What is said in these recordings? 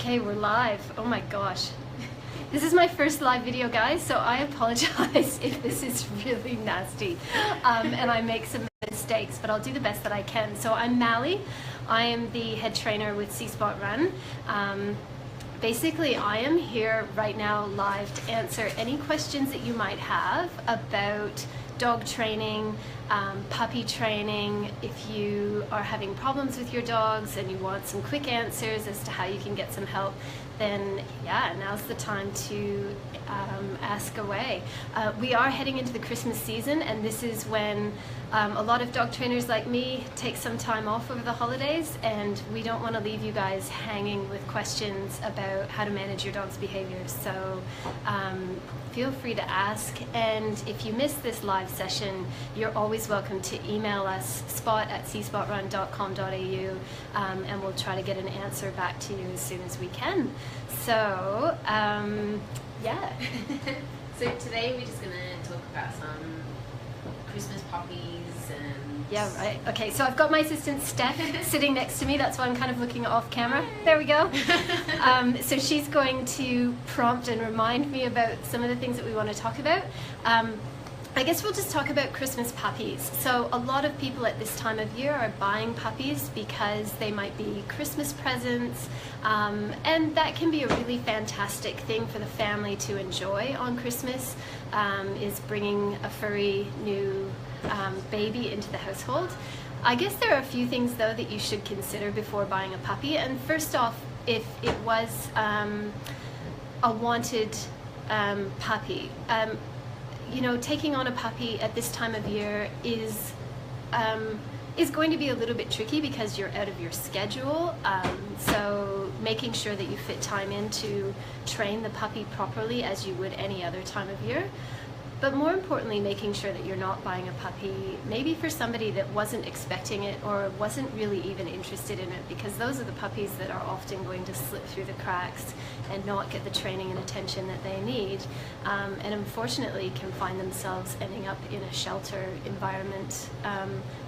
Okay, we're live. Oh my gosh. This is my first live video, guys, so I apologize if this is really nasty and I make some mistakes, but I'll do the best that I can. So I'm Mally. I am the head trainer with C-Spot Run. Basically, I am here right now live to answer any questions that you might have about dog training, puppy training. If you are having problems with your dogs and you want some quick answers as to how you can get some help, then yeah, now's the time to ask away. We are heading into the Christmas season, and this is when a lot of dog trainers like me take some time off over the holidays, and we don't want to leave you guys hanging with questions about how to manage your dog's behaviors. So feel free to ask, and if you miss this live session, you're always welcome to email us, spot@cspotrun.com.au, and we'll try to get an answer back to you as soon as we can. So yeah. So today we're just going to talk about some Christmas puppies and... Yeah, right. Okay, so I've got my assistant Steph sitting next to me. That's why I'm kind of looking off camera. There we go. So she's going to prompt and remind me about some of the things that we want to talk about. I guess we'll just talk about Christmas puppies. So a lot of people at this time of year are buying puppies because they might be Christmas presents, and that can be a really fantastic thing for the family to enjoy on Christmas, is bringing a furry new baby into the household. I guess there are a few things though that you should consider before buying a puppy. And first off, if it was a wanted puppy, you know, taking on a puppy at this time of year is going to be a little bit tricky because you're out of your schedule. So making sure that you fit time in to train the puppy properly as you would any other time of year. But more importantly, making sure that you're not buying a puppy maybe for somebody that wasn't expecting it or wasn't really even interested in it, because those are the puppies that are often going to slip through the cracks and not get the training and attention that they need, and unfortunately can find themselves ending up in a shelter environment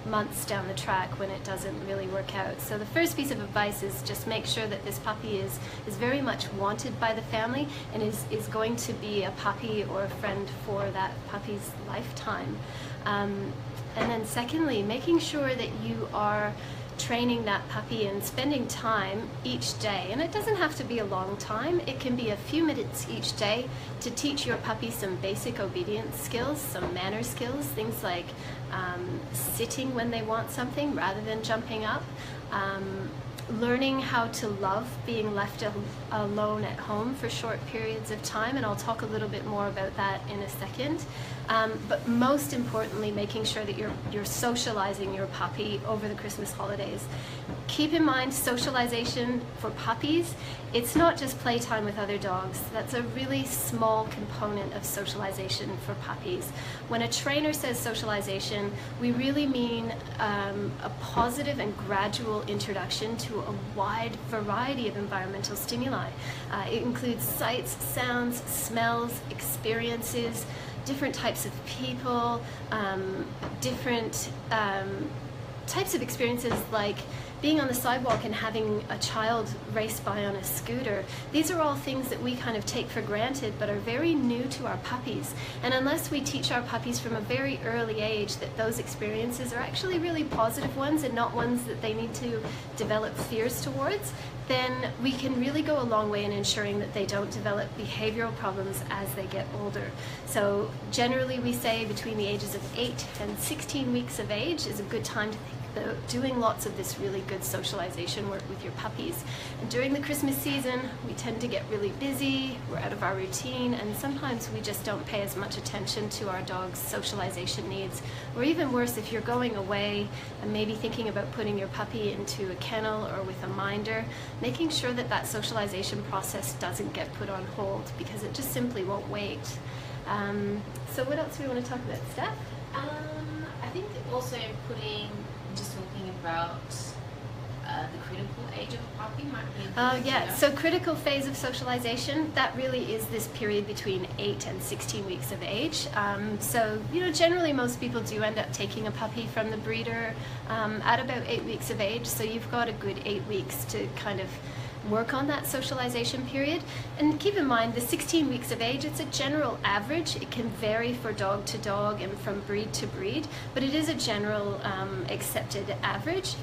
months down the track when it doesn't really work out. So the first piece of advice is just make sure that this puppy is very much wanted by the family and is going to be a puppy or a friend for that puppy's lifetime. And then secondly, making sure that you are training that puppy and spending time each day, and it doesn't have to be a long time, it can be a few minutes each day, to teach your puppy some basic obedience skills, some manner skills, things like sitting when they want something rather than jumping up, learning how to love being left alone at home for short periods of time, and I'll talk a little bit more about that in a second. But most importantly, making sure that you're socializing your puppy over the Christmas holidays. Keep in mind, socialization for puppies, it's not just playtime with other dogs. That's a really small component of socialization for puppies. When a trainer says socialization, we really mean a positive and gradual introduction to a wide variety of environmental stimuli. It includes sights, sounds, smells, experiences, different types of people, different types of experiences like being on the sidewalk and having a child race by on a scooter. These are all things that we kind of take for granted but are very new to our puppies. And unless we teach our puppies from a very early age that those experiences are actually really positive ones and not ones that they need to develop fears towards, then we can really go a long way in ensuring that they don't develop behavioral problems as they get older. So generally we say between the ages of 8 and 16 weeks of age is a good time to think about doing lots of this really good socialization work with your puppies. And during the Christmas season, we tend to get really busy, we're out of our routine, and sometimes we just don't pay as much attention to our dog's socialization needs. Or even worse, if you're going away and maybe thinking about putting your puppy into a kennel or with a minder, making sure that that socialization process doesn't get put on hold, because it just simply won't wait. So what else do we want to talk about, Steph? I think also talking about the critical age of a puppy might be yeah, so critical phase of socialization, that really is this period between 8 and 16 weeks of age. So, you know, generally most people do end up taking a puppy from the breeder at about 8 weeks of age, so you've got a good 8 weeks to kind of work on that socialization period. And keep in mind, the 16 weeks of age, it's a general average. It can vary for dog to dog and from breed to breed, but it is a general accepted average.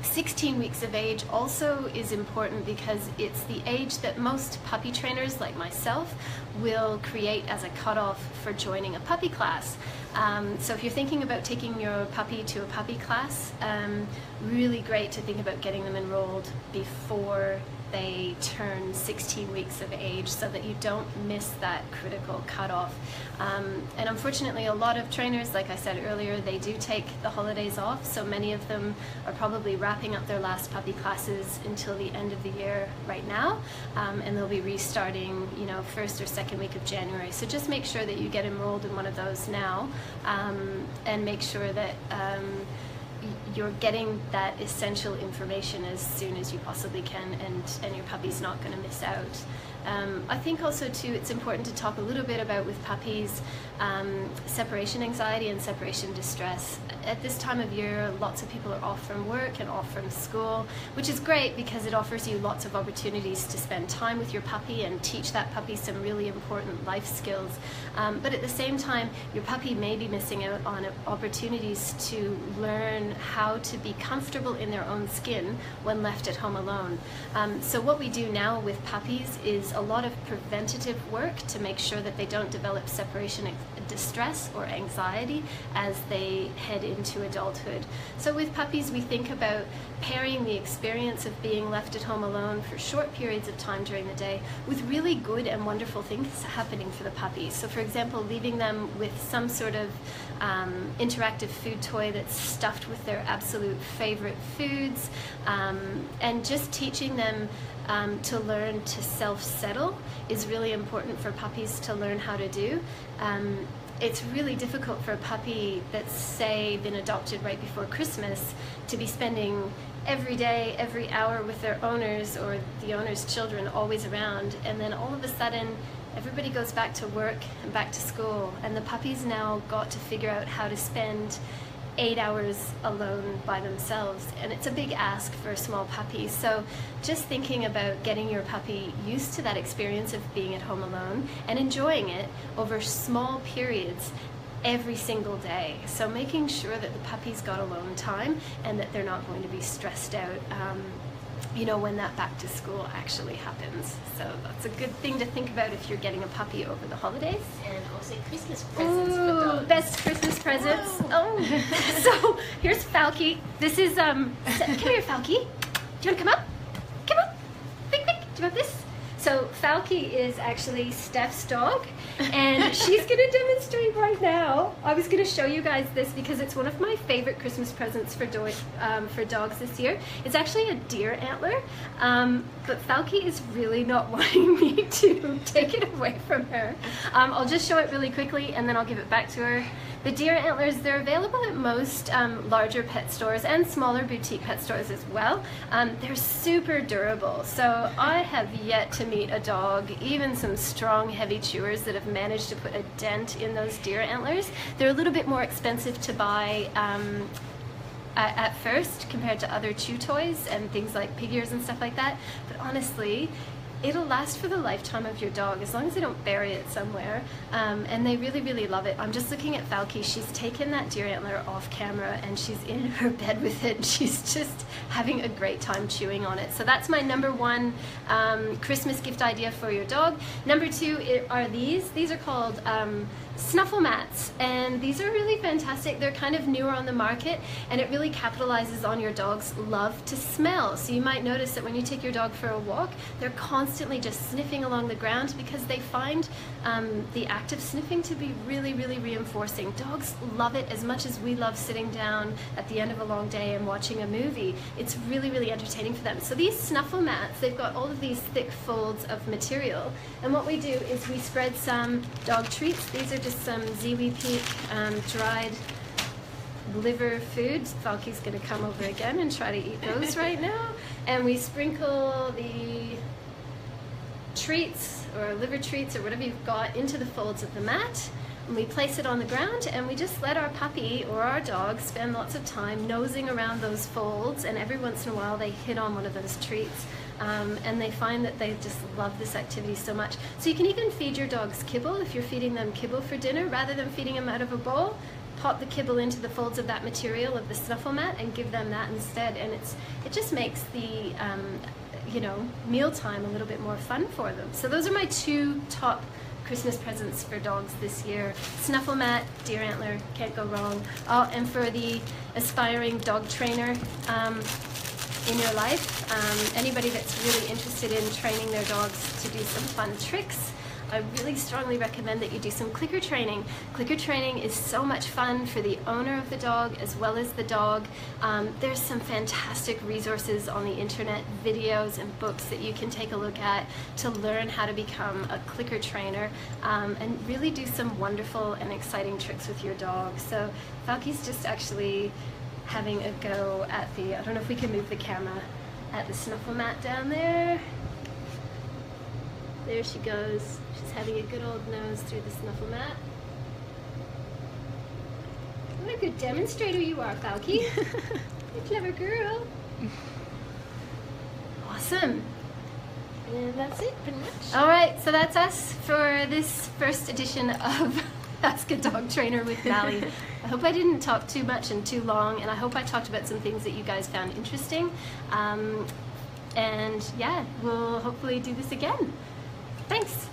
16 weeks of age also is important because it's the age that most puppy trainers like myself will create as a cutoff for joining a puppy class. So if you're thinking about taking your puppy to a puppy class, really great to think about getting them enrolled before they turn 16 weeks of age so that you don't miss that critical cutoff. And unfortunately, a lot of trainers, like I said earlier, they do take the holidays off, so many of them are probably wrapping up their last puppy classes until the end of the year right now, and they'll be restarting, you know, first or second week of January. So just make sure that you get enrolled in one of those now, and make sure that you're getting that essential information as soon as you possibly can, and your puppy's not going to miss out. I think also too, it's important to talk a little bit about with puppies separation anxiety and separation distress. At this time of year, lots of people are off from work and off from school, which is great because it offers you lots of opportunities to spend time with your puppy and teach that puppy some really important life skills. But at the same time, your puppy may be missing out on opportunities to learn how to be comfortable in their own skin when left at home alone. So what we do now with puppies is a lot of preventative work to make sure that they don't develop separation distress or anxiety as they head into adulthood. So with puppies, we think about pairing the experience of being left at home alone for short periods of time during the day with really good and wonderful things happening for the puppies. So for example, leaving them with some sort of interactive food toy that's stuffed with their absolute favorite foods, and just teaching them to learn to self-settle is really important for puppies to learn how to do. It's really difficult for a puppy that's, say, been adopted right before Christmas to be spending every day, every hour with their owners or the owner's children always around, and then all of a sudden everybody goes back to work and back to school, and the puppy's now got to figure out how to spend 8 hours alone by themselves, and it's a big ask for a small puppy. So just thinking about getting your puppy used to that experience of being at home alone and enjoying it over small periods every single day. So making sure that the puppy's got alone time and that they're not going to be stressed out you know, when that back to school actually happens. So that's a good thing to think about if you're getting a puppy over the holidays. And also Christmas presents for dogs. Best Christmas presents. Oh. So here's Falky. This is, come here, Falky. Do you want to come up? Come on. Quick, quick. Do you want this? So Falky is actually Steph's dog, and she's going to demonstrate right now. I was going to show you guys this because it's one of my favorite Christmas presents for dogs this year. It's actually a deer antler, but Falky is really not wanting me to take it away from her. I'll just show it really quickly and then I'll give it back to her. The deer antlers, they're available at most larger pet stores and smaller boutique pet stores as well. They're super durable, so I have yet to meet a dog, even some strong heavy chewers, that have managed to put a dent in those deer antlers. They're a little bit more expensive to buy at first compared to other chew toys and things like pig ears and stuff like that, but honestly, it'll last for the lifetime of your dog as long as they don't bury it somewhere, and they really, really love it. I'm just looking at Falky. She's taken that deer antler off camera and she's in her bed with it. She's just having a great time chewing on it. So that's my number one Christmas gift idea for your dog. Number two are these. These are called snuffle mats, and these are really fantastic. They're kind of newer on the market, and it really capitalizes on your dog's love to smell. So you might notice that when you take your dog for a walk, they're constantly just sniffing along the ground because they find the act of sniffing to be really, really reinforcing. Dogs love it as much as we love sitting down at the end of a long day and watching a movie. It's really, really entertaining for them. So these snuffle mats, they've got all of these thick folds of material, and what we do is we spread some dog treats. These are just some Ziwi Peak dried liver foods. Falky's going to come over again and try to eat those right now. And we sprinkle the treats or liver treats or whatever you've got into the folds of the mat, and we place it on the ground, and we just let our puppy or our dog spend lots of time nosing around those folds, and every once in a while they hit on one of those treats. and they find that they just love this activity so much. So you can even feed your dogs kibble if you're feeding them kibble for dinner. Rather than feeding them out of a bowl, pop the kibble into the folds of that material of the snuffle mat and give them that instead, and it just makes the you know, mealtime a little bit more fun for them. So those are my 2 top Christmas presents for dogs this year. Snuffle mat, deer antler, can't go wrong. Oh, and for the aspiring dog trainer in your life, anybody that's really interested in training their dogs to do some fun tricks, I really strongly recommend that you do some clicker training. Clicker training is so much fun for the owner of the dog as well as the dog. There's some fantastic resources on the internet, videos and books that you can take a look at to learn how to become a clicker trainer and really do some wonderful and exciting tricks with your dog. So Falky's just actually having a go at the, I don't know if we can move the camera, at the snuffle mat down there. There she goes. She's having a good old nose through the snuffle mat. What a good demonstrator you are, Falky. You're a clever girl. Awesome. And that's it, pretty much. All right, so that's us for this first edition of Ask a Dog Trainer with Mally. I hope I didn't talk too much and too long, and I hope I talked about some things that you guys found interesting. And yeah, we'll hopefully do this again. Thanks.